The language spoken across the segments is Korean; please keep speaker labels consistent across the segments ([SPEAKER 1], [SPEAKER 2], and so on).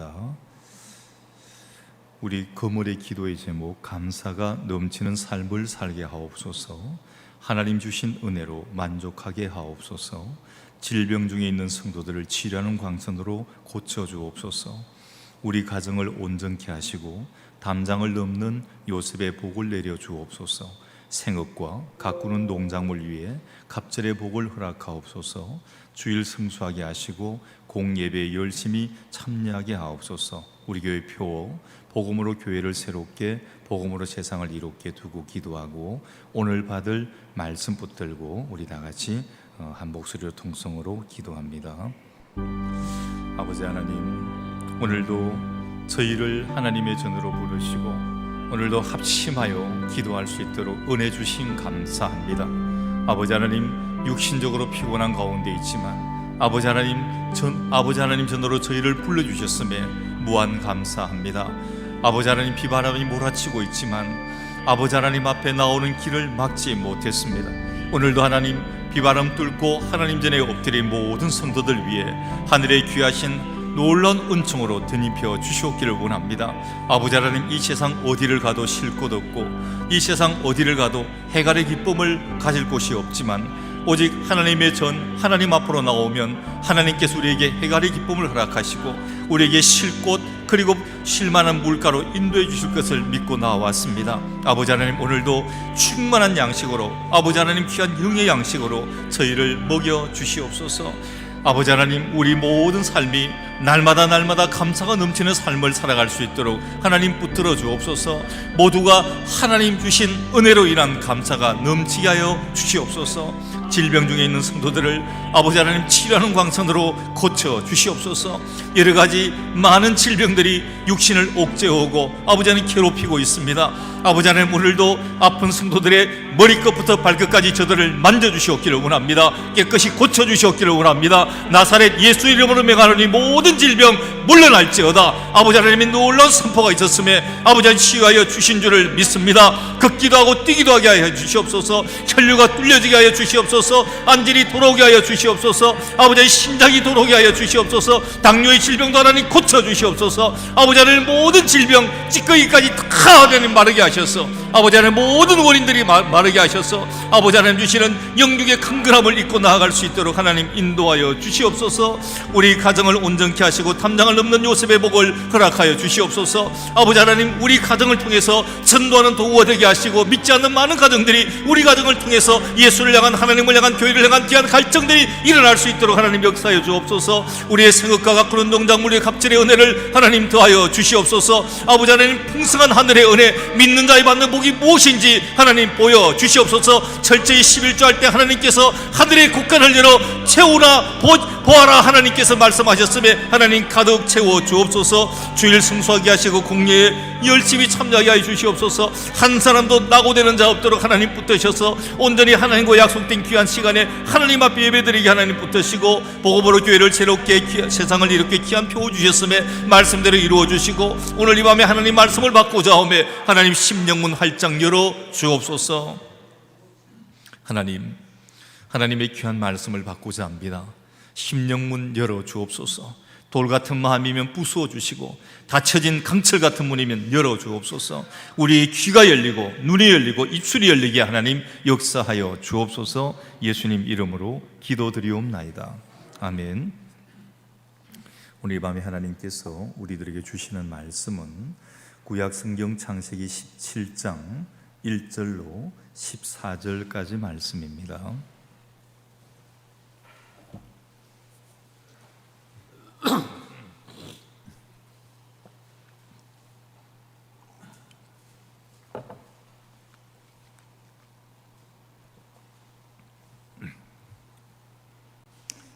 [SPEAKER 1] 기도합니다. 우리 거물의 기도의 제목, 감사가 넘치는 삶을 살게 하옵소서. 하나님 주신 은혜로 만족하게 하옵소서. 질병 중에 있는 성도들을 치료하는 광선으로 고쳐주옵소서. 우리 가정을 온전케 하시고 담장을 넘는 요셉의 복을 내려주옵소서. 생업과 가꾸는 농작물 위에 갑절의 복을 허락하옵소서. 주일 성수하게 하시고 공예배에 열심히 참여하게 하옵소서. 우리 교회 표어 복음으로 교회를 새롭게, 복음으로 세상을 이롭게 두고 기도하고, 오늘 받을 말씀 붙들고 우리 다 같이 한 목소리로 통성으로 기도합니다. 아버지 하나님, 오늘도 저희를 하나님의 전으로 부르시고 오늘도 합심하여 기도할 수 있도록 은혜 주신 감사합니다. 아버지 하나님, 육신적으로 피곤한 가운데 있지만 아버지 하나님 전으로 저희를 불러주셨음에 무한 감사합니다. 아버지 하나님, 비바람이 몰아치고 있지만 아버지 하나님 앞에 나오는 길을 막지 못했습니다. 오늘도 하나님, 비바람 뚫고 하나님 전에 엎드린 모든 성도들 위해 하늘의 귀하신 놀라운 은총으로 드님혀 주시옵기를 원합니다. 아버지 하나님, 이 세상 어디를 가도 쉴 곳 없고 이 세상 어디를 가도 해갈의 기쁨을 가질 곳이 없지만 오직 하나님의 전, 하나님 앞으로 나오면 하나님께서 우리에게 해갈의 기쁨을 허락하시고 우리에게 쉴 곳, 그리고 쉴만한 물가로 인도해 주실 것을 믿고 나왔습니다. 아버지 하나님, 오늘도 충만한 양식으로, 아버지 하나님 귀한 영의 양식으로 저희를 먹여 주시옵소서. 아버지 하나님, 우리 모든 삶이 날마다 감사가 넘치는 삶을 살아갈 수 있도록 하나님 붙들어 주옵소서. 모두가 하나님 주신 은혜로 인한 감사가 넘치게 하여 주시옵소서. 질병 중에 있는 성도들을 아버지 하나님 치료하는 광선으로 고쳐 주시옵소서. 여러 가지 많은 질병들이 육신을 옥죄어오고 아버지 하나님 괴롭히고 있습니다. 아버지 하나님, 오늘도 아픈 성도들의 머리끝부터 발끝까지 저들을 만져주시옵기를 원합니다. 깨끗이 고쳐주시옵기를 원합니다. 나사렛 예수 이름으로 명하노니 모든 질병 물러날지어다. 아버지 하나님의 놀라운 선포가 있었음에 아버지 하나님 치유하여 주신 줄을 믿습니다. 걷기도 하고 뛰기도 하게 하여 주시옵소서. 혈류가 뚫려지게 하여 주시옵소서. 안질이 돌아오게 하여 주시옵소서. 아버지 하나님, 심장이 돌아오게 하여 주시옵소서. 당뇨의 질병도 하나님 고쳐주시옵소서. 아버지 하나님, 모든 질병 찌꺼기까지 다 하나님 마르게 하셔서 아버지 하나님, 모든 원인들이 마르게 하셔서 아버지 하나님 주시는 영육의 강건함을 입고 나아갈 수 있도록 하나님 인도하여 주시옵소서. 우리 가정을 온전케 하시고 담장을 넘는 요셉의 복을 허락하여 주시옵소서. 아버지 하나님, 우리 가정을 통해서 전도하는 도구가 되게 하시고 믿지 않는 많은 가정들이 우리 가정을 통해서 예수를 향한, 하나님을 향한, 교회를 향한 귀한 갈증들이 일어날 수 있도록 하나님 역사하여 주옵소서. 우리의 생업과 가꾸는 농작물의 갑절의 은혜를 하나님 더하여 주시옵소서. 아버지 하나님, 풍성한 하늘의 은혜, 믿는 자의 받는 복이 무엇인지 하나님 보여 주시옵소서. 철저히 11조 할 때 하나님께서 하늘의 곳간을 열어 채우라 보아라 하나님께서 말씀하셨음에 하나님 가득 채워 주옵소서. 주일 성수하게 하시고 공예에 열심히 참여하게 하여 주시옵소서. 한 사람도 낙오되는 자 없도록 하나님 붙드셔서 온전히 하나님과 약속된 귀한 시간에 하나님 앞에 예배드리게 하나님 붙드시고 복음으로 교회를 새롭게 세상을 이렇게 귀한 표 주셨음에 말씀대로 이루어 주시고 오늘 이 밤에 하나님 말씀을 받고자 하오매 하나님 심령문 활짝 열어 주옵소서. 하나님의 귀한 말씀을 받고자 합니다. 심령문 열어 주옵소서. 돌 같은 마음이면 부수어 주시고 닫혀진 강철 같은 문이면 열어 주옵소서. 우리의 귀가 열리고 눈이 열리고 입술이 열리게 하나님 역사하여 주옵소서. 예수님 이름으로 기도드리옵나이다. 아멘. 오늘 이 밤에 하나님께서 우리들에게 주시는 말씀은 구약 성경 창세기 17장 1절로 14절까지 말씀입니다.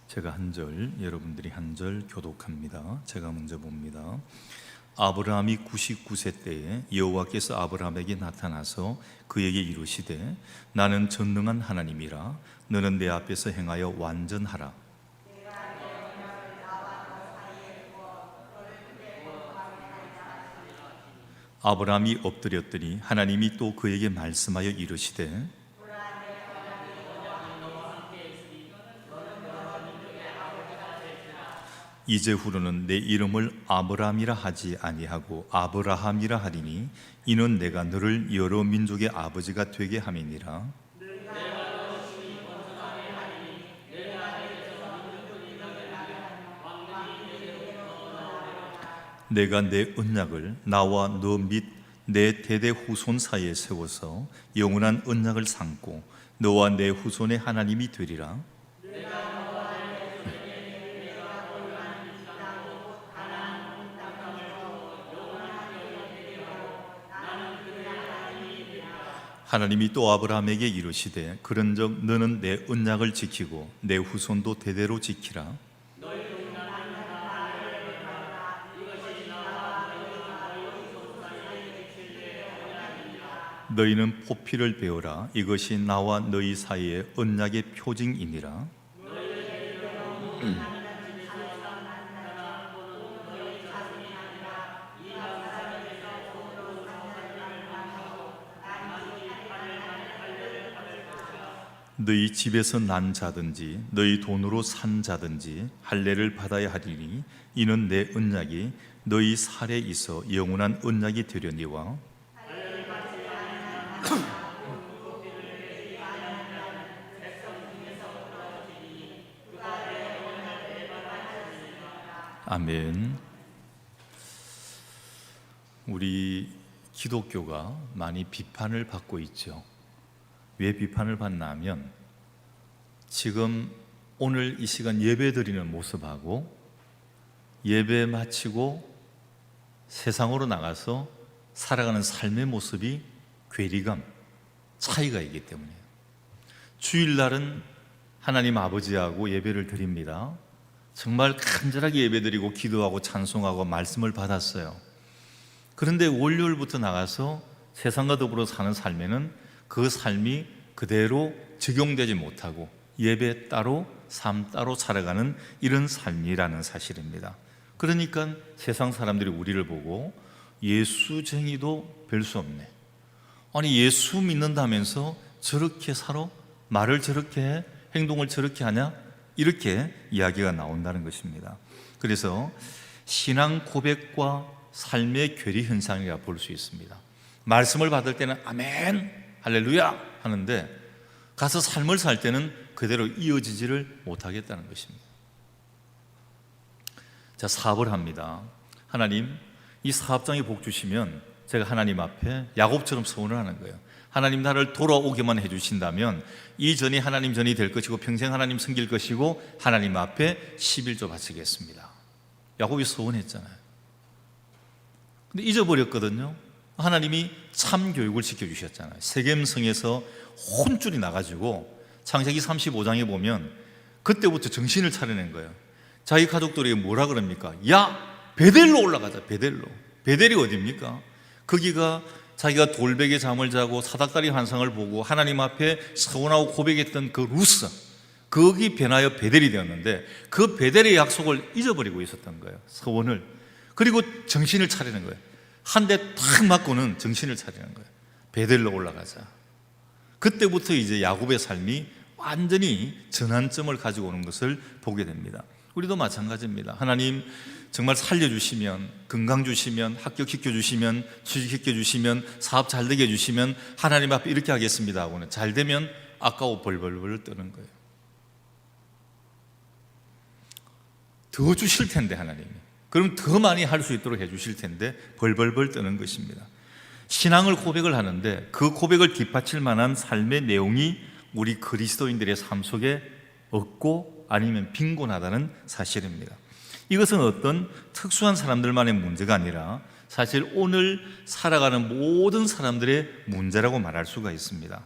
[SPEAKER 1] 제가 한 절, 여러분들이 한 절 교독합니다. 제가 먼저 봅니다. 아브라함이 99세 때에 여호와께서 아브라함에게 나타나서 그에게 이르시되 나는 전능한 하나님이라 너는 내 앞에서 행하여 완전하라. 아브라함이 엎드렸더니 하나님이 또 그에게 말씀하여 이르시되 이제후로는 내 이름을 아브람이라 하지 아니하고 아브라함이라 하리니 이는 내가 너를 여러 민족의 아버지가 되게 함이니라. 내가 내 언약을 나와 너 및 내 대대 후손 사이에 세워서 영원한 언약을 삼고 너와 내 후손의 하나님이 되리라. 하나님이 또 아브라함에게 이르시되 그런즉 너는 내 언약을 지키고 내 후손도 대대로 지키라. 너희는 포피를 배우라. 이것이 나와 너희 사이의 언약의 표징이니라. 너희 집에서 난 자든지 너희 돈으로 산 자든지 할례를 받아야 하리니 이는 내 언약이 너희 살에 있어 영원한 언약이 되려니와. 아멘. 우리 기독교가 많이 비판을 받고 있죠. 왜 비판을 받나 하면 지금 오늘 이 시간 예배 드리는 모습하고 예배 마치고 세상으로 나가서 살아가는 삶의 모습이 괴리감, 차이가 있기 때문이에요. 주일날은 하나님 아버지하고 예배를 드립니다. 정말 간절하게 예배드리고 기도하고 찬송하고 말씀을 받았어요. 그런데 월요일부터 나가서 세상과 더불어 사는 삶에는 그 삶이 그대로 적용되지 못하고 예배 따로 삶 따로 살아가는 이런 삶이라는 사실입니다. 그러니까 세상 사람들이 우리를 보고 예수쟁이도 별 수 없네, 아니 예수 믿는다면서 저렇게 살아? 말을 저렇게 해? 행동을 저렇게 하냐? 이렇게 이야기가 나온다는 것입니다. 그래서 신앙 고백과 삶의 괴리 현상이라 볼 수 있습니다. 말씀을 받을 때는 아멘, 할렐루야 하는데 가서 삶을 살 때는 그대로 이어지지를 못하겠다는 것입니다. 자, 사업을 합니다. 하나님, 이 사업장에 복 주시면 제가 하나님 앞에 야곱처럼 소원을 하는 거예요. 하나님 나를 돌아오게만 해주신다면 이 전이 하나님 전이 될 것이고 평생 하나님 섬길 것이고 하나님 앞에 11조 바치겠습니다. 야곱이 소원했잖아요. 근데 잊어버렸거든요. 하나님이 참 교육을 시켜주셨잖아요. 세겜성에서 혼쭐이 나가지고 창세기 35장에 보면 그때부터 정신을 차려낸 거예요. 자기 가족들에게 뭐라 그럽니까? 야, 베델로 올라가자. 베델이 어디입니까? 거기가 자기가 돌베개 잠을 자고 사닥다리 환상을 보고 하나님 앞에 서원하고 고백했던 그 루스, 거기 변하여 베델이 되었는데 그 베델의 약속을 잊어버리고 있었던 거예요. 서원을. 그리고 정신을 차리는 거예요. 한 대 탁 맞고는 정신을 차리는 거예요. 베델로 올라가자. 그때부터 이제 야곱의 삶이 완전히 전환점을 가지고 오는 것을 보게 됩니다. 우리도 마찬가지입니다. 하나님 정말 살려주시면, 건강 주시면, 합격시켜 주시면, 취직시켜 주시면, 사업 잘 되게 해주시면 하나님 앞에 이렇게 하겠습니다 하고는 잘 되면 아까워 벌벌벌 떠는 거예요. 더 주실 텐데 하나님이, 그럼 더 많이 할 수 있도록 해주실 텐데 벌벌벌 떠는 것입니다. 신앙을 고백을 하는데 그 고백을 뒷받칠 만한 삶의 내용이 우리 그리스도인들의 삶 속에 없고 아니면 빈곤하다는 사실입니다. 이것은 어떤 특수한 사람들만의 문제가 아니라 사실 오늘 살아가는 모든 사람들의 문제라고 말할 수가 있습니다.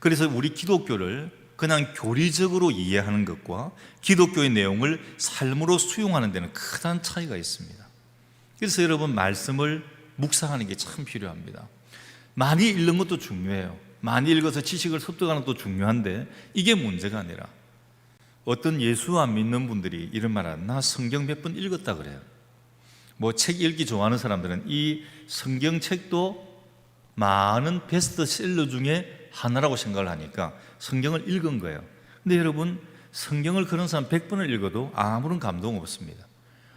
[SPEAKER 1] 그래서 우리 기독교를 그냥 교리적으로 이해하는 것과 기독교의 내용을 삶으로 수용하는 데는 큰 차이가 있습니다. 그래서 여러분 말씀을 묵상하는 게 참 필요합니다. 많이 읽는 것도 중요해요. 많이 읽어서 지식을 습득하는 것도 중요한데 이게 문제가 아니라 어떤 예수 안 믿는 분들이 이런 말 하는, 나 성경 몇 번 읽었다 그래요. 뭐 책 읽기 좋아하는 사람들은 이 성경책도 많은 베스트셀러 중에 하나라고 생각을 하니까 성경을 읽은 거예요. 근데 여러분 성경을 그런 사람 100번을 읽어도 아무런 감동 없습니다.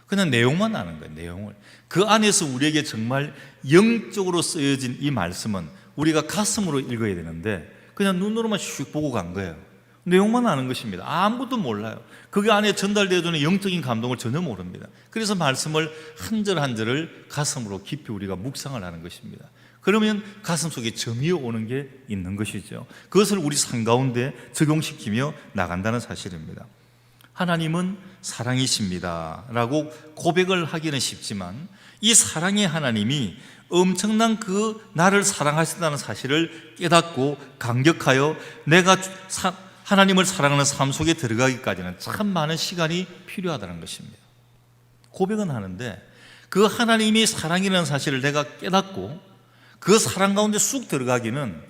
[SPEAKER 1] 그냥 내용만 아는 거예요. 내용을. 그 안에서 우리에게 정말 영적으로 쓰여진 이 말씀은 우리가 가슴으로 읽어야 되는데 그냥 눈으로만 슉 보고 간 거예요. 내용만 아는 것입니다. 아무것도 몰라요. 그 안에 전달되어주는 영적인 감동을 전혀 모릅니다. 그래서 말씀을 한 절 한 절을 가슴으로 깊이 우리가 묵상을 하는 것입니다. 그러면 가슴 속에 점이 오는 게 있는 것이죠. 그것을 우리 삶 가운데 적용시키며 나간다는 사실입니다. 하나님은 사랑이십니다 라고 고백을 하기는 쉽지만 이 사랑의 하나님이 엄청난 그 나를 사랑하신다는 사실을 깨닫고 감격하여 내가 하나님을 사랑하는 삶 속에 들어가기까지는 참 많은 시간이 필요하다는 것입니다. 고백은 하는데 그 하나님이 사랑이라는 사실을 내가 깨닫고 그 사랑 가운데 쑥 들어가기는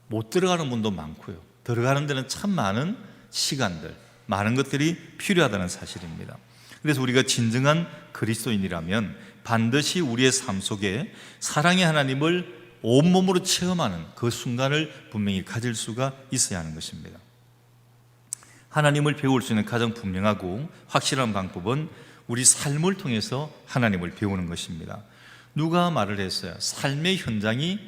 [SPEAKER 1] 못 들어가는 분도 많고요. 들어가는 데는 참 많은 시간들, 많은 것들이 필요하다는 사실입니다. 그래서 우리가 진정한 그리스도인이라면 반드시 우리의 삶 속에 사랑의 하나님을 온몸으로 체험하는 그 순간을 분명히 가질 수가 있어야 하는 것입니다. 하나님을 배울 수 있는 가장 분명하고 확실한 방법은 우리 삶을 통해서 하나님을 배우는 것입니다. 누가 말을 했어요? 삶의 현장이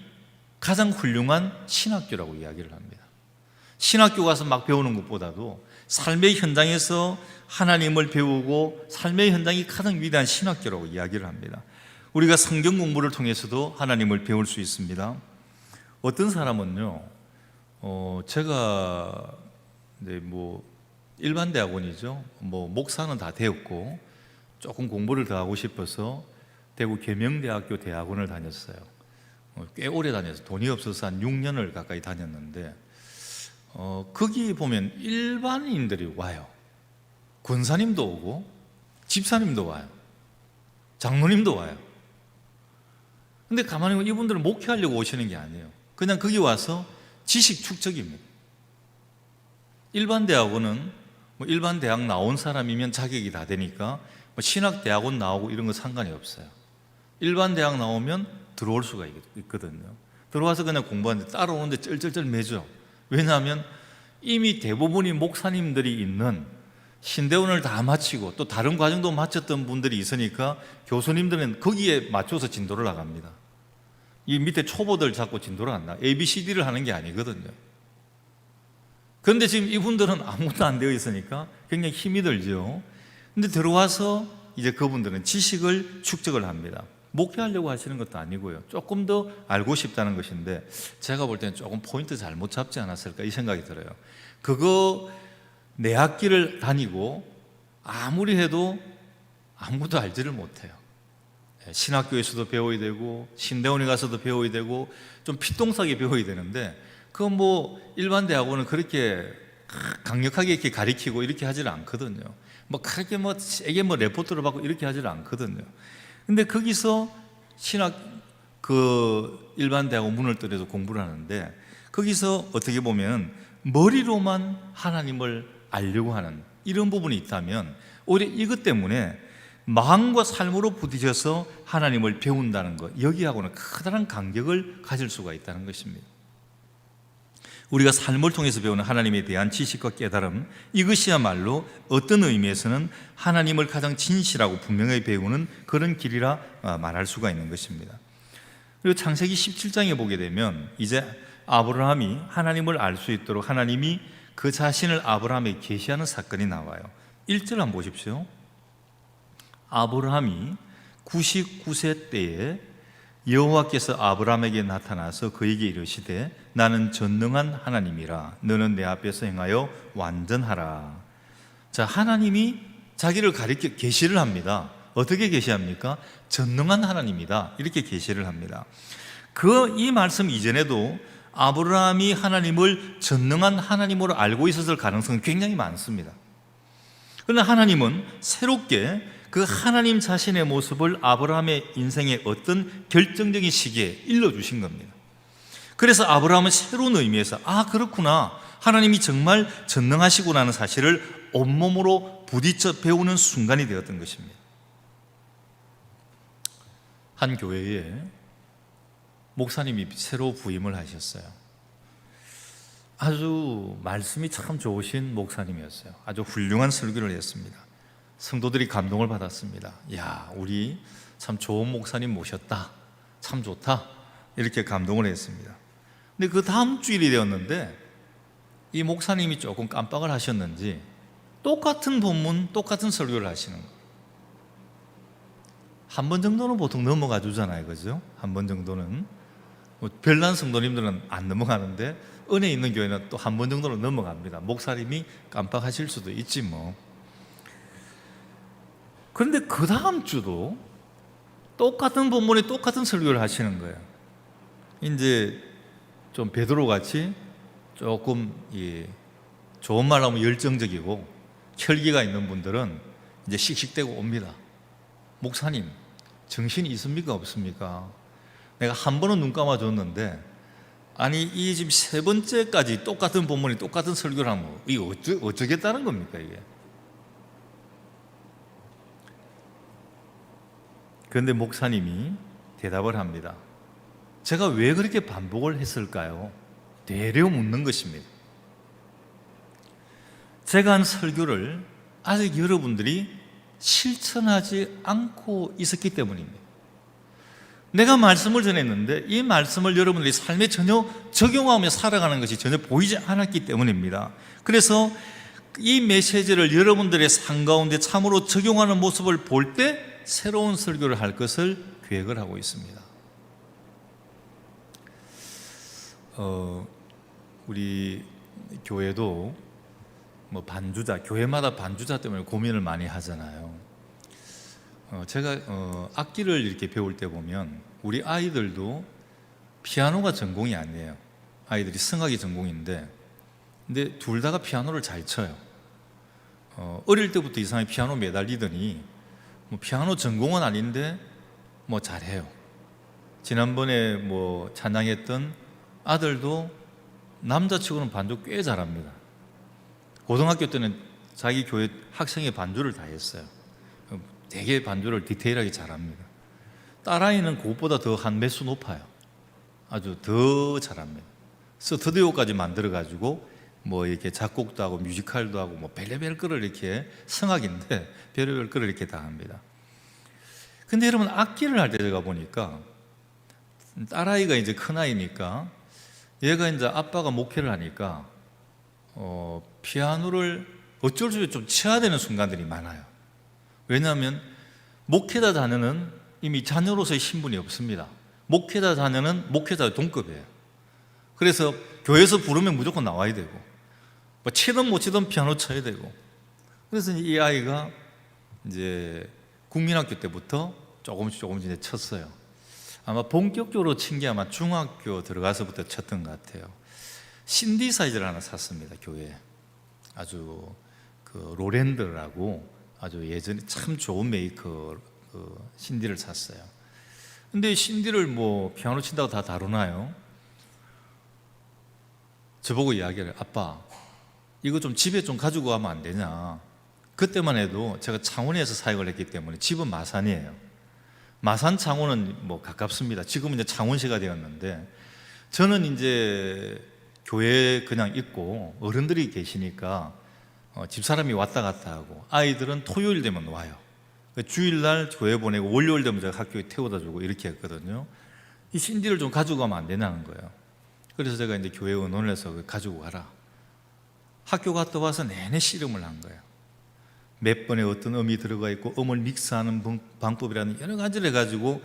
[SPEAKER 1] 가장 훌륭한 신학교라고 이야기를 합니다. 신학교 가서 막 배우는 것보다도 삶의 현장에서 하나님을 배우고 삶의 현장이 가장 위대한 신학교라고 이야기를 합니다. 우리가 성경 공부를 통해서도 하나님을 배울 수 있습니다. 어떤 사람은요, 제가 일반 대학원이죠. 목사는 다 되었고 조금 공부를 더 하고 싶어서 대구 계명대학교 대학원을 다녔어요. 꽤 오래 다녔어요. 돈이 없어서 한 6년을 가까이 다녔는데 거기 보면 일반인들이 와요. 권사님도 오고 집사님도 와요. 장로님도 와요. 근데 가만히 보면 이분들은 목회하려고 오시는 게 아니에요. 그냥 거기 와서 지식 축적입니다. 일반 대학원은 일반 대학 나온 사람이면 자격이 다 되니까 신학대학원 나오고 이런 거 상관이 없어요. 일반 대학 나오면 들어올 수가 있거든요. 들어와서 그냥 공부하는데 따라오는데 쩔쩔쩔 매죠. 왜냐하면 이미 대부분이 목사님들이 있는 신대원을 다 마치고 또 다른 과정도 마쳤던 분들이 있으니까 교수님들은 거기에 맞춰서 진도를 나갑니다. 이 밑에 초보들 잡고 진도를 안 나. ABCD를 하는 게 아니거든요. 그런데 지금 이분들은 아무것도 안 되어 있으니까 굉장히 힘이 들죠. 근데 들어와서 이제 그분들은 지식을 축적을 합니다. 목회하려고 하시는 것도 아니고요. 조금 더 알고 싶다는 것인데 제가 볼 때는 조금 포인트 잘못 잡지 않았을까 이 생각이 들어요. 그거 내 학기를 다니고 아무리 해도 아무것도 알지를 못해요. 신학교에서도 배워야 되고 신대원에 가서도 배워야 되고 좀 피똥싸게 배워야 되는데 그건 일반 대학원은 그렇게 강력하게 이렇게 가리키고 이렇게 하지를 않거든요. 그렇게 세게 레포트를 받고 이렇게 하지를 않거든요. 근데 거기서 일반 대학원 문을 떨어서 공부를 하는데 거기서 어떻게 보면 머리로만 하나님을 알려고 하는 이런 부분이 있다면 오히려 이것 때문에 마음과 삶으로 부딪혀서 하나님을 배운다는 것, 여기하고는 커다란 간격을 가질 수가 있다는 것입니다. 우리가 삶을 통해서 배우는 하나님에 대한 지식과 깨달음, 이것이야말로 어떤 의미에서는 하나님을 가장 진실하고 분명하게 배우는 그런 길이라 말할 수가 있는 것입니다. 그리고 창세기 17장에 보게 되면 이제 아브라함이 하나님을 알 수 있도록 하나님이 그 자신을 아브라함에게 계시하는 사건이 나와요. 1절 한번 보십시오. 아브라함이 99세 때에 여호와께서 아브라함에게 나타나서 그에게 이르시되 나는 전능한 하나님이라 너는 내 앞에서 행하여 완전하라. 자, 하나님이 자기를 가리켜 계시를 합니다. 어떻게 계시합니까? 전능한 하나님이다 이렇게 계시를 합니다. 이 말씀 이전에도 아브라함이 하나님을 전능한 하나님으로 알고 있었을 가능성은 굉장히 많습니다. 그러나 하나님은 새롭게 그 하나님 자신의 모습을 아브라함의 인생의 어떤 결정적인 시기에 일러주신 겁니다. 그래서 아브라함은 새로운 의미에서 그렇구나, 하나님이 정말 전능하시구나는 사실을 온몸으로 부딪혀 배우는 순간이 되었던 것입니다. 한 교회에 목사님이 새로 부임을 하셨어요. 아주 말씀이 참 좋으신 목사님이었어요. 아주 훌륭한 설교를 했습니다. 성도들이 감동을 받았습니다. 야, 우리 참 좋은 목사님 모셨다. 참 좋다. 이렇게 감동을 했습니다. 근데 그 다음 주일이 되었는데 이 목사님이 조금 깜빡을 하셨는지 똑같은 본문, 똑같은 설교를 하시는 거예요. 한 번 정도는 보통 넘어가 주잖아요. 그죠? 한 번 정도는. 별난 성도님들은 안 넘어가는데 은혜 있는 교회는 또 한 번 정도는 넘어갑니다. 목사님이 깜빡하실 수도 있지 뭐. 그런데 그 다음 주도 똑같은 본문에 똑같은 설교를 하시는 거예요. 이제 좀 베드로 같이 조금 좋은 말 하면 열정적이고 혈기가 있는 분들은 이제 씩씩대고 옵니다. 목사님, 정신이 있습니까? 없습니까? 내가 한 번은 눈 감아줬는데 아니 이 지금 세 번째까지 똑같은 본문이 똑같은 설교를 하면 이거 어쩌겠다는 겁니까 이게? 그런데 목사님이 대답을 합니다. 제가 왜 그렇게 반복을 했을까요? 되려 묻는 것입니다. 제가 한 설교를 아직 여러분들이 실천하지 않고 있었기 때문입니다. 내가 말씀을 전했는데 이 말씀을 여러분들이 삶에 전혀 적용하며 살아가는 것이 전혀 보이지 않았기 때문입니다. 그래서 이 메시지를 여러분들의 삶 가운데 참으로 적용하는 모습을 볼 때 새로운 설교를 할 것을 계획을 하고 있습니다. 우리 교회도 뭐 반주자, 교회마다 반주자 때문에 고민을 많이 하잖아요. 제가 악기를 이렇게 배울 때 보면 우리 아이들도 피아노가 전공이 아니에요. 아이들이 성악이 전공인데 근데 둘 다가 피아노를 잘 쳐요. 어릴 때부터 이상하게 피아노 매달리더니 뭐 피아노 전공은 아닌데 뭐 잘해요. 지난번에 뭐 찬양했던 아들도 남자치고는 반주 꽤 잘합니다. 고등학교 때는 자기 교회 학생의 반주를 다 했어요. 되게 반주를 디테일하게 잘합니다. 딸아이는 그것보다 더 한 몇 수 높아요. 아주 더 잘합니다. 스튜디오까지 만들어가지고 뭐 이렇게 작곡도 하고 뮤지컬도 하고 뭐 별의별 거를 이렇게 성악인데 별의별 거를 이렇게 다 합니다. 근데 여러분 악기를 할 때 제가 보니까 딸아이가 이제 큰아이니까 얘가 이제 아빠가 목회를 하니까 피아노를 어쩔 수 없이 좀 쳐야 되는 순간들이 많아요. 왜냐하면 목회자 자녀는 이미 자녀로서의 신분이 없습니다. 목회자 자녀는 목회자의 동급이에요. 그래서 교회에서 부르면 무조건 나와야 되고 뭐 치든 못 치든 피아노 쳐야 되고 그래서 이 아이가 이제 국민학교 때부터 조금씩 이제 쳤어요. 아마 본격적으로 친 게 아마 중학교 들어가서부터 쳤던 것 같아요. 신디사이저를 하나 샀습니다. 교회에 아주 그 로랜드라고 아주 예전에 참 좋은 메이커 그 신디를 샀어요. 근데 신디를 뭐 피아노 친다고 다 다루나요? 저보고 이야기를 아빠 이거 좀 집에 좀 가지고 가면 안 되냐. 그때만 해도 제가 창원에서 사역을 했기 때문에 집은 마산이에요. 마산 창원은 뭐 가깝습니다. 지금은 이제 창원시가 되었는데 저는 이제 교회에 그냥 있고 어른들이 계시니까 집사람이 왔다 갔다 하고 아이들은 토요일 되면 와요. 주일날 교회 보내고 월요일 되면 제가 학교에 태워다 주고 이렇게 했거든요. 이 신디를 좀 가지고 가면 안 되냐는 거예요. 그래서 제가 이제 교회 의논을 해서 가지고 가라. 학교 갔다 와서 내내 씨름을 한 거예요. 몇 번에 어떤 음이 들어가 있고 음을 믹스하는 방법이라는 여러 가지를 해가지고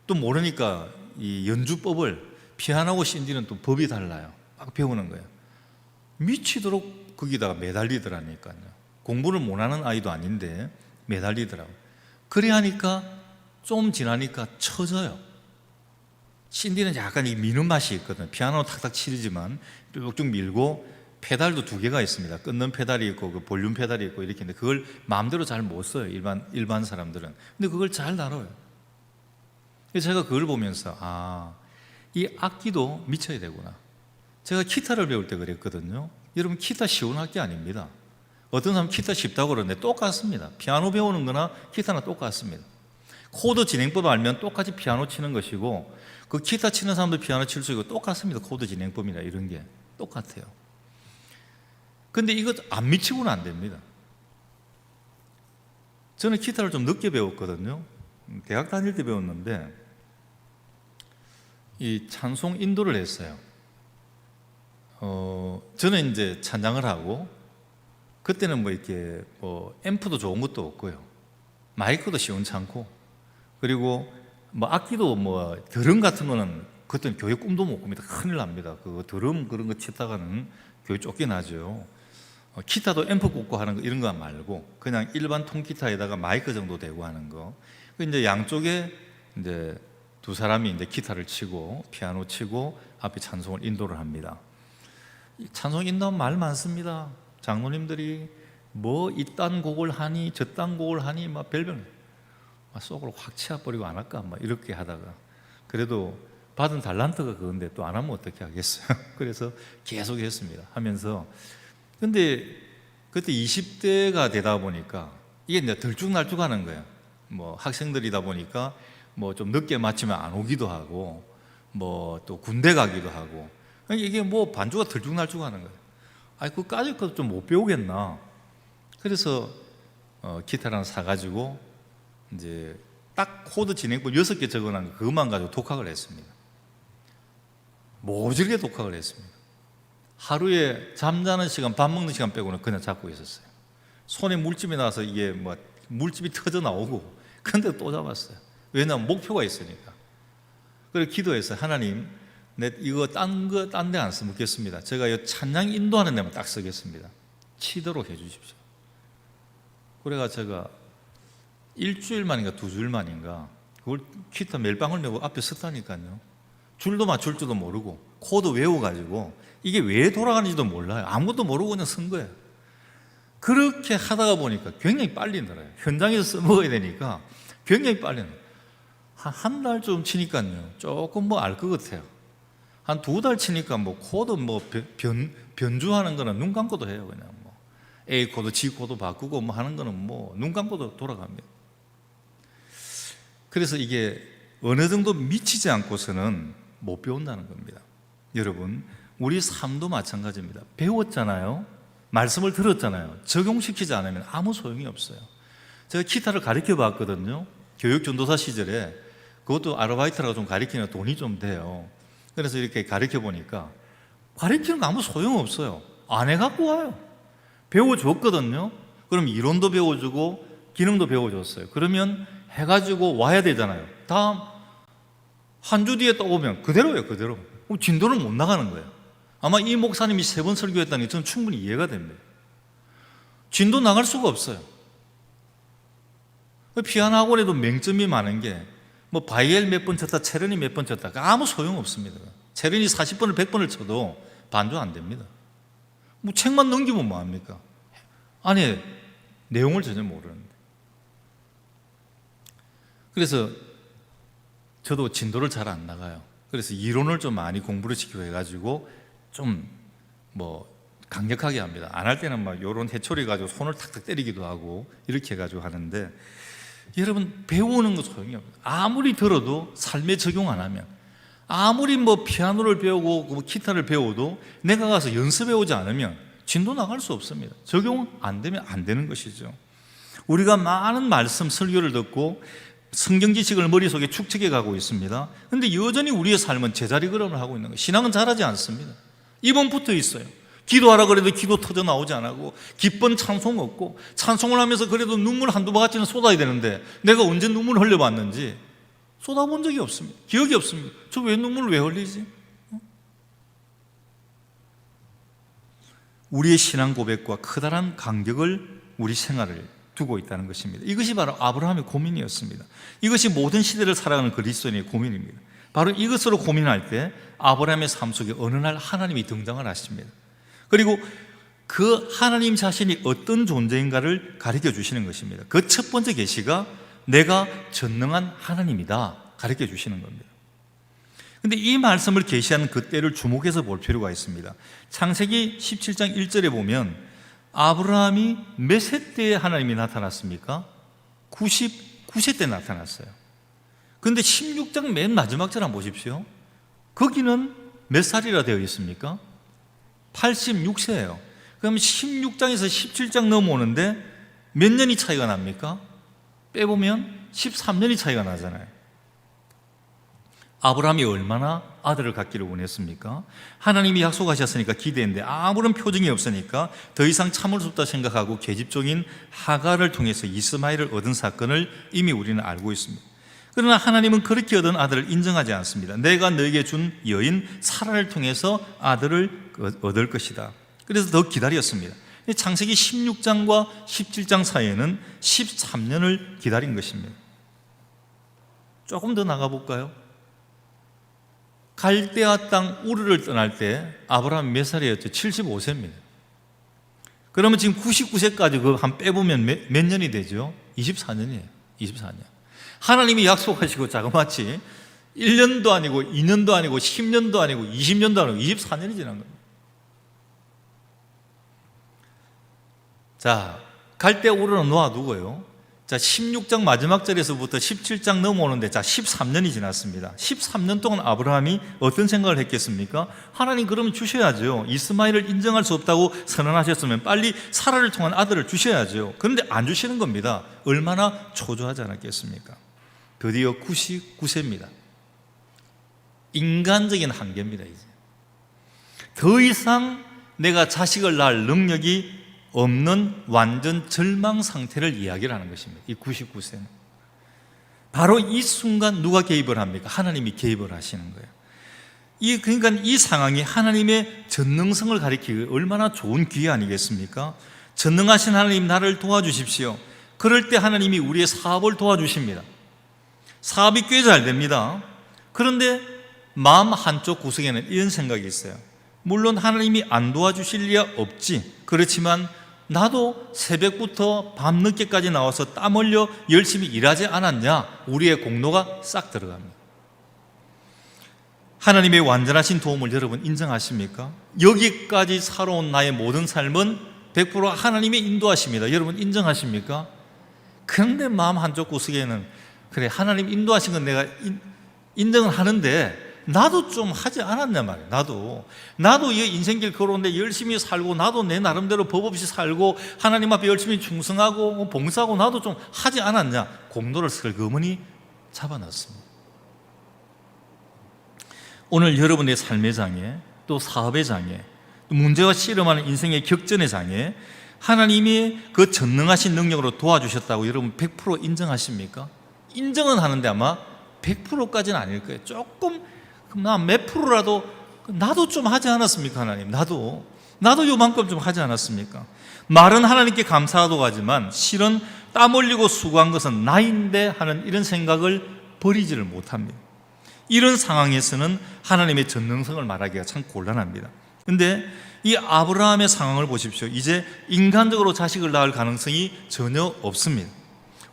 [SPEAKER 1] 또 모르니까 이 연주법을 피아노하고 신디는 또 법이 달라요. 막 배우는 거예요. 미치도록 거기다가 매달리더라니까요. 공부를 못하는 아이도 아닌데 매달리더라고요. 그래 하니까 좀 지나니까 쳐져요. 신디는 약간 미는 맛이 있거든요. 피아노 탁탁 치지만 쭉쭉 밀고 페달도 두 개가 있습니다. 끊는 페달이 있고 그 볼륨 페달이 있고 이렇게 있는데 그걸 마음대로 잘 못 써요. 일반 사람들은. 근데 그걸 잘 다뤄요. 그래서 제가 그걸 보면서 이 악기도 미쳐야 되구나. 제가 기타를 배울 때 그랬거든요. 여러분 기타 쉬운 악기 아닙니다. 어떤 사람은 기타 쉽다고 그러는데 똑같습니다. 피아노 배우는 거나 기타나 똑같습니다. 코드 진행법 알면 똑같이 피아노 치는 것이고 그 기타 치는 사람도 피아노 칠 수 있고 똑같습니다. 코드 진행법이나 이런 게 똑같아요. 근데 이거 안 미치고는 안 됩니다. 저는 기타를 좀 늦게 배웠거든요. 대학 다닐 때 배웠는데 이 찬송 인도를 했어요. 저는 이제 찬양을 하고, 그때는 뭐 이렇게 뭐 앰프도 좋은 것도 없고요, 마이크도 시원찮고, 그리고 뭐 악기도 뭐 드럼 같은 거는 그때는 교회 꿈도 못 꿉니다. 큰일 납니다. 그 드럼 그런 거 치다가는 교회 쫓겨나죠. 기타도 앰프 꽂고 하는 거 이런 거 말고 그냥 일반 통기타에다가 마이크 정도 대고 하는 거. 이제 양쪽에 이제 두 사람이 이제 기타를 치고 피아노 치고 앞에 찬송을 인도를 합니다. 찬송 인도하면 말 많습니다. 장로님들이 뭐 이딴 곡을 하니 저딴 곡을 하니 막 별별 속으로 확 치아버리고 안 할까 막 이렇게 하다가, 그래도 받은 달란트가 그건데 또 안 하면 어떻게 하겠어요. 그래서 계속 했습니다. 하면서, 근데 그때 20대가 되다 보니까 이게 이제 들쭉날쭉하는 거예요. 뭐 학생들이다 보니까 뭐 좀 늦게 마치면 안 오기도 하고, 뭐 또 군대 가기도 하고, 이게 뭐 반주가 들쭉날쭉하는 거예요. 아니 그까짓 것도 좀 못 배우겠나. 그래서 기타를 하나 사가지고 이제 딱 코드 진행법 6개 적어놓은 거 그것만 가지고 독학을 했습니다. 모질게 독학을 했습니다. 하루에 잠자는 시간, 밥 먹는 시간 빼고는 그냥 잡고 있었어요. 손에 물집이 나서 이게 뭐 물집이 터져 나오고, 근데 또 잡았어요. 왜냐하면 목표가 있으니까. 그래서 기도했어요. 하나님, 내 이거 딴 데 안 써먹겠습니다. 제가 이 찬양 인도하는 데만 딱 쓰겠습니다. 치도록 해주십시오. 그래가 제가 일주일 만인가 두 주일 만인가 그걸 기타 멜빵을 메고 앞에 섰다니까요. 줄도 맞출 줄도 모르고 코드 외워가지고 이게 왜 돌아가는지도 몰라요. 아무것도 모르고 그냥 쓴 거예요. 그렇게 하다가 보니까 굉장히 빨리 늘어요. 현장에서 써먹어야 되니까 굉장히 빨리 늘어요. 한 달쯤 치니까요 조금 뭐 알 것 같아요. 한 두 달 치니까 뭐 코드 뭐 변주하는 거는 눈 감고도 해요. 그냥 뭐 A 코드, G 코드 바꾸고 뭐 하는 거는 뭐 눈 감고도 돌아갑니다. 그래서 이게 어느 정도 미치지 않고서는 못 배운다는 겁니다. 여러분, 우리 삶도 마찬가지입니다. 배웠잖아요. 말씀을 들었잖아요. 적용시키지 않으면 아무 소용이 없어요. 제가 기타를 가르쳐 봤거든요. 교육 전도사 시절에. 그것도 아르바이트라고 좀 가르치는 돈이 좀 돼요. 그래서 이렇게 가르쳐 보니까 가르치는 거 아무 소용 없어요. 안 해갖고 와요. 배워줬거든요. 그럼 이론도 배워주고 기능도 배워줬어요. 그러면 해가지고 와야 되잖아요. 다음 한 주 뒤에 또 오면 그대로예요. 그대로. 진도를 못 나가는 거예요. 아마 이 목사님이 3번 설교했다는 게 저는 충분히 이해가 됩니다. 진도 나갈 수가 없어요. 피아노 학원에도 맹점이 많은 게 뭐 바이엘 몇 번 쳤다, 체르니 몇 번 쳤다, 아무 소용 없습니다. 체르니 40번을 100번을 쳐도 반주 안 됩니다. 뭐 책만 넘기면 뭐합니까? 안에 내용을 전혀 모르는데. 그래서 저도 진도를 잘 안 나가요. 그래서 이론을 좀 많이 공부를 시키고 해가지고 좀 뭐 강력하게 합니다. 안 할 때는 막 요런 해초리 가지고 손을 탁탁 때리기도 하고 이렇게 해가지고 하는데, 여러분 배우는 거 소용이 없어요. 아무리 들어도 삶에 적용 안 하면, 아무리 뭐 피아노를 배우고 뭐 기타를 배워도 내가 가서 연습해 오지 않으면 진도 나갈 수 없습니다. 적용 안 되면 안 되는 것이죠. 우리가 많은 말씀 설교를 듣고 성경 지식을 머릿속에 축적해 가고 있습니다. 그런데 여전히 우리의 삶은 제자리 걸음을 하고 있는 거예요. 신앙은 자라지 않습니다. 입은 붙어 있어요. 기도하라 그래도 기도 터져 나오지 않고, 기쁜 찬송 없고, 찬송을 하면서 그래도 눈물 한두 바가지는 쏟아야 되는데 내가 언제 눈물을 흘려봤는지 쏟아본 적이 없습니다. 기억이 없습니다. 저 왜 눈물을 왜 흘리지? 우리의 신앙 고백과 커다란 간격을 우리 생활을 두고 있다는 것입니다. 이것이 바로 아브라함의 고민이었습니다. 이것이 모든 시대를 살아가는 그리스도인의 고민입니다. 바로 이것으로 고민할 때 아브라함의 삶 속에 어느 날 하나님이 등장을 하십니다. 그리고 그 하나님 자신이 어떤 존재인가를 가르쳐 주시는 것입니다. 그 첫 번째 계시가 내가 전능한 하나님이다 가르쳐 주시는 겁니다. 그런데 이 말씀을 계시하는 그 때를 주목해서 볼 필요가 있습니다. 창세기 17장 1절에 보면 아브라함이 몇 세 때에 하나님이 나타났습니까? 99세 때 나타났어요. 그런데 16장 맨 마지막 절 한번 보십시오. 거기는 몇 살이라 되어 있습니까? 86세예요. 그럼 16장에서 17장 넘어오는데 몇 년이 차이가 납니까? 빼보면 13년이 차이가 나잖아요. 아브라함이 얼마나 아들을 갖기를 원했습니까? 하나님이 약속하셨으니까 기대했는데 아무런 표징이 없으니까 더 이상 참을 수 없다 생각하고 계집종인 하갈을 통해서 이스마엘을 얻은 사건을 이미 우리는 알고 있습니다. 그러나 하나님은 그렇게 얻은 아들을 인정하지 않습니다. 내가 너에게 준 여인 사라를 통해서 아들을 얻을 것이다. 그래서 더 기다렸습니다. 창세기 16장과 17장 사이에는 13년을 기다린 것입니다. 조금 더 나가볼까요? 갈대아 땅 우르를 떠날 때 아브라함이 몇 살이었죠? 75세입니다. 그러면 지금 99세까지 그 한 빼보면 몇 년이 되죠? 24년이에요. 24년. 하나님이 약속하시고 자그마치 1년도 아니고 2년도 아니고 10년도 아니고 20년도 아니고 24년이 지난 겁니다. 자, 갈대아 우르는 놓아두고요. 자, 16장 마지막 절에서부터 17장 넘어오는데, 자, 13년이 지났습니다. 13년 동안 아브라함이 어떤 생각을 했겠습니까? 하나님 그러면 주셔야죠. 이스마엘을 인정할 수 없다고 선언하셨으면 빨리 사라를 통한 아들을 주셔야죠. 그런데 안 주시는 겁니다. 얼마나 초조하지 않았겠습니까? 드디어 99세입니다. 인간적인 한계입니다, 이제. 더 이상 내가 자식을 낳을 능력이 없는 완전 절망 상태를 이야기를 하는 것입니다. 이 99세는. 바로 이 순간 누가 개입을 합니까? 하나님이 개입을 하시는 거예요. 그러니까 이 상황이 하나님의 전능성을 가리키기 얼마나 좋은 기회 아니겠습니까? 전능하신 하나님 나를 도와주십시오. 그럴 때 하나님이 우리의 사업을 도와주십니다. 사업이 꽤 잘 됩니다. 그런데 마음 한쪽 구석에는 이런 생각이 있어요. 물론 하나님이 안 도와주실 리야 없지. 그렇지만 나도 새벽부터 밤늦게까지 나와서 땀 흘려 열심히 일하지 않았냐? 우리의 공로가 싹 들어갑니다. 하나님의 완전하신 도움을 여러분 인정하십니까? 여기까지 살아온 나의 모든 삶은 100% 하나님의 인도하십니다. 여러분 인정하십니까? 그런데 마음 한쪽 구석에는 그래, 하나님 인도하신 건 내가 인정을 하는데 나도 좀 하지 않았냐 말이에요. 나도 이 인생길 걸어오는데 열심히 살고, 나도 내 나름대로 법 없이 살고, 하나님 앞에 열심히 충성하고 봉사하고, 나도 좀 하지 않았냐? 공로를 슬그머니 잡아놨습니다. 오늘 여러분의 삶의 장에, 또 사업의 장에, 또 문제와 씨름하는 인생의 격전의 장에 하나님이 그 전능하신 능력으로 도와주셨다고 여러분 100% 인정하십니까? 인정은 하는데 아마 100%까지는 아닐 거예요. 조금, 나 몇 프로라도 나도 좀 하지 않았습니까? 하나님, 나도 요만큼 좀 하지 않았습니까? 말은 하나님께 감사하다고 하지만 실은 땀 흘리고 수고한 것은 나인데 하는 이런 생각을 버리지를 못합니다. 이런 상황에서는 하나님의 전능성을 말하기가 참 곤란합니다. 그런데 이 아브라함의 상황을 보십시오. 이제 인간적으로 자식을 낳을 가능성이 전혀 없습니다.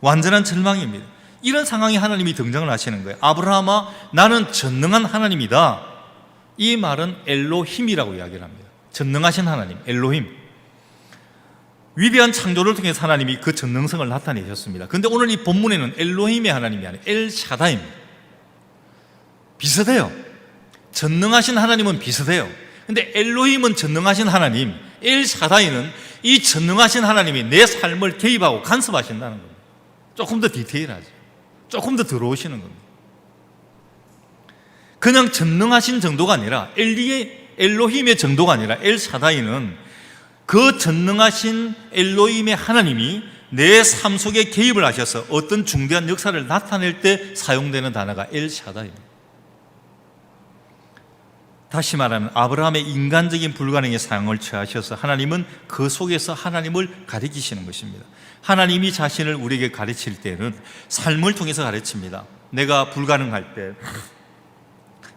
[SPEAKER 1] 완전한 절망입니다. 이런 상황에 하나님이 등장을 하시는 거예요. 아브라함아, 나는 전능한 하나님이다. 이 말은 엘로힘이라고 이야기를 합니다. 전능하신 하나님, 엘로힘. 위대한 창조를 통해서 하나님이 그 전능성을 나타내셨습니다. 그런데 오늘 이 본문에는 엘로힘의 하나님이 아니라 엘샤다입니다. 비슷해요. 전능하신 하나님은 비슷해요. 그런데 엘로힘은 전능하신 하나님, 엘샤다이는 이 전능하신 하나님이 내 삶을 개입하고 간섭하신다는 겁니다. 조금 더 디테일하죠. 조금 더 들어오시는 겁니다. 그냥 전능하신 정도가 아니라 엘로힘의 정도가 아니라 엘샤다이는 그 전능하신 엘로힘의 하나님이 내 삶 속에 개입을 하셔서 어떤 중대한 역사를 나타낼 때 사용되는 단어가 엘샤다이입니다. 다시 말하면 아브라함의 인간적인 불가능의 상황을 취하셔서 하나님은 그 속에서 하나님을 가리키시는 것입니다. 하나님이 자신을 우리에게 가르칠 때는 삶을 통해서 가르칩니다. 내가 불가능할 때,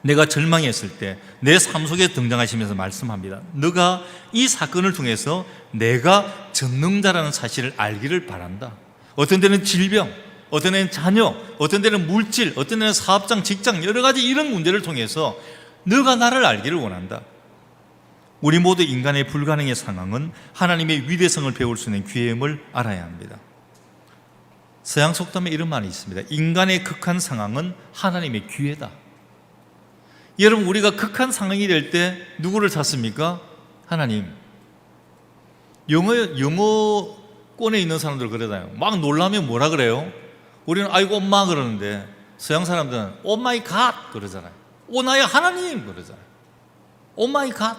[SPEAKER 1] 내가 절망했을 때 내 삶 속에 등장하시면서 말씀합니다. 너가 이 사건을 통해서 내가 전능자라는 사실을 알기를 바란다. 어떤 때는 질병, 어떤 때는 자녀, 어떤 때는 물질, 어떤 때는 사업장, 직장, 여러 가지 이런 문제를 통해서 너가 나를 알기를 원한다. 우리 모두 인간의 불가능의 상황은 하나님의 위대성을 배울 수 있는 기회임을 알아야 합니다. 서양 속담에 이런 말이 있습니다. 인간의 극한 상황은 하나님의 기회다. 여러분, 우리가 극한 상황이 될 때 누구를 찾습니까? 하나님. 영어권에 있는 사람들 그러잖아요. 막 놀라면 뭐라 그래요? 우리는 아이고 엄마 그러는데 서양 사람들은 오 마이 갓 그러잖아요. 오 나의 하나님 그러잖아요. 오 마이 갓.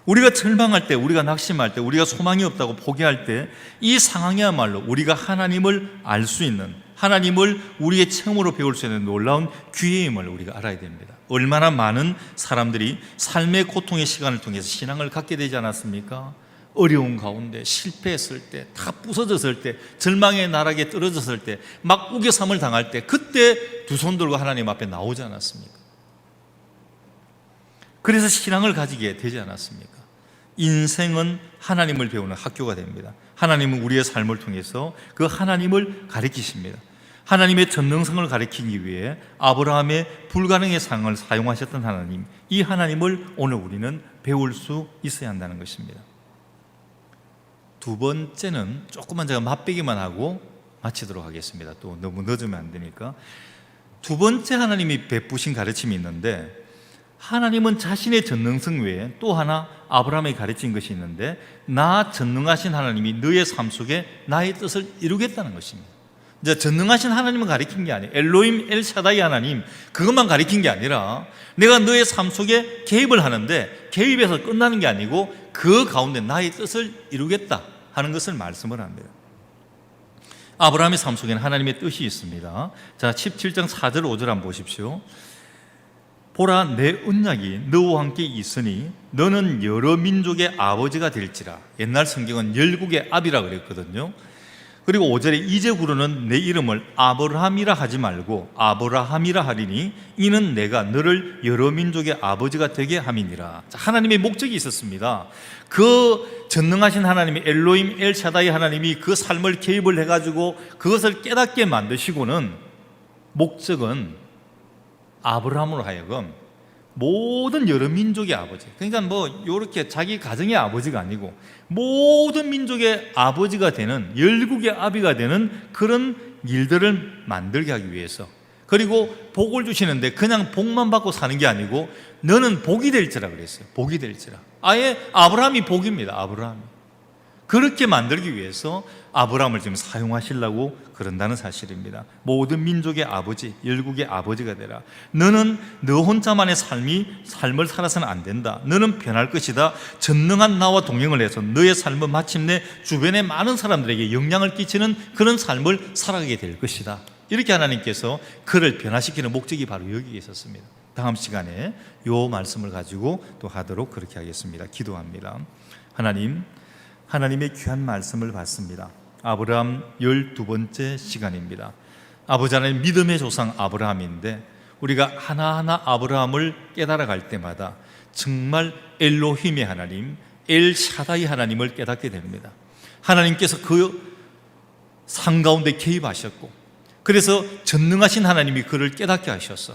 [SPEAKER 1] 우리가 절망할 때, 우리가 낙심할 때, 우리가 소망이 없다고 포기할 때 이 상황이야말로 우리가 하나님을 알 수 있는, 하나님을 우리의 체험으로 배울 수 있는 놀라운 기회임을 우리가 알아야 됩니다. 얼마나 많은 사람들이 삶의 고통의 시간을 통해서 신앙을 갖게 되지 않았습니까? 어려운 가운데 실패했을 때, 다 부서졌을 때, 절망의 나락에 떨어졌을 때, 막 우겨삼을 당할 때, 그때 두 손 들고 하나님 앞에 나오지 않았습니까? 그래서 신앙을 가지게 되지 않았습니까? 인생은 하나님을 배우는 학교가 됩니다. 하나님은 우리의 삶을 통해서 그 하나님을 가르치십니다. 하나님의 전능성을 가르치기 위해 아브라함의 불가능의 상황을 사용하셨던 하나님, 이 하나님을 오늘 우리는 배울 수 있어야 한다는 것입니다. 두 번째는 조금만 제가 맛보기만 하고 마치도록 하겠습니다. 또 너무 늦으면 안 되니까. 두 번째 하나님이 베푸신 가르침이 있는데, 하나님은 자신의 전능성 외에 또 하나 아브라함에게 가르친 것이 있는데, 나 전능하신 하나님이 너의 삶 속에 나의 뜻을 이루겠다는 것입니다. 이제 전능하신 하나님을 가르친 게 아니에요. 엘로힘 엘샤다이 하나님 그것만 가르친 게 아니라 내가 너의 삶 속에 개입을 하는데 개입해서 끝나는 게 아니고 그 가운데 나의 뜻을 이루겠다 하는 것을 말씀을 합니다. 아브라함의 삶 속에는 하나님의 뜻이 있습니다. 자, 17장 4절 5절 한번 보십시오. 보라, 내 언약이 너와 함께 있으니 너는 여러 민족의 아버지가 될지라. 옛날 성경은 열국의 아비라 그랬거든요. 그리고 5절에 이제부로는 내 이름을 아브라함이라 하지 말고 아브라함이라 하리니 이는 내가 너를 여러 민족의 아버지가 되게 함이니라. 하나님의 목적이 있었습니다. 그 전능하신 하나님이 엘로힘 엘샤다이 하나님이 그 삶을 개입을 해가지고 그것을 깨닫게 만드시고는 목적은 아브라함으로 하여금 모든 여러 민족의 아버지, 그러니까 뭐 이렇게 자기 가정의 아버지가 아니고 모든 민족의 아버지가 되는, 열국의 아비가 되는 그런 일들을 만들게 하기 위해서, 그리고 복을 주시는데 그냥 복만 받고 사는 게 아니고 너는 복이 될지라 그랬어요. 복이 될지라. 아예 아브라함이 복입니다. 아브라함이. 그렇게 만들기 위해서 아브라함을 지금 사용하시려고 그런다는 사실입니다. 모든 민족의 아버지, 열국의 아버지가 되라. 너는 너 혼자만의 삶을 살아서는 안 된다. 너는 변할 것이다. 전능한 나와 동행을 해서 너의 삶은 마침내 주변의 많은 사람들에게 영향을 끼치는 그런 삶을 살아가게 될 것이다. 이렇게 하나님께서 그를 변화시키는 목적이 바로 여기에 있었습니다. 다음 시간에 이 말씀을 가지고 또 하도록 그렇게 하겠습니다. 기도합니다. 하나님의 귀한 말씀을 받습니다. 아브라함 12번째 시간입니다. 아버지 하나님, 믿음의 조상 아브라함인데 우리가 하나하나 아브라함을 깨달아갈 때마다 정말 엘로힘의 하나님, 엘샤다이 하나님을 깨닫게 됩니다. 하나님께서 그 상 가운데 개입하셨고, 그래서 전능하신 하나님이 그를 깨닫게 하셔서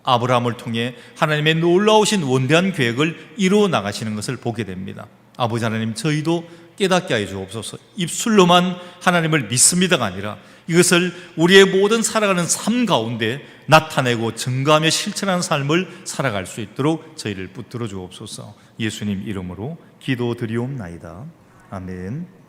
[SPEAKER 1] 아브라함을 통해 하나님의 놀라우신 원대한 계획을 이루어 나가시는 것을 보게 됩니다. 아버지 하나님, 저희도 깨닫게 하여 주옵소서. 입술로만 하나님을 믿습니다가 아니라 이것을 우리의 모든 살아가는 삶 가운데 나타내고 증거하며 실천하는 삶을 살아갈 수 있도록 저희를 붙들어 주옵소서. 예수님 이름으로 기도드리옵나이다. 아멘.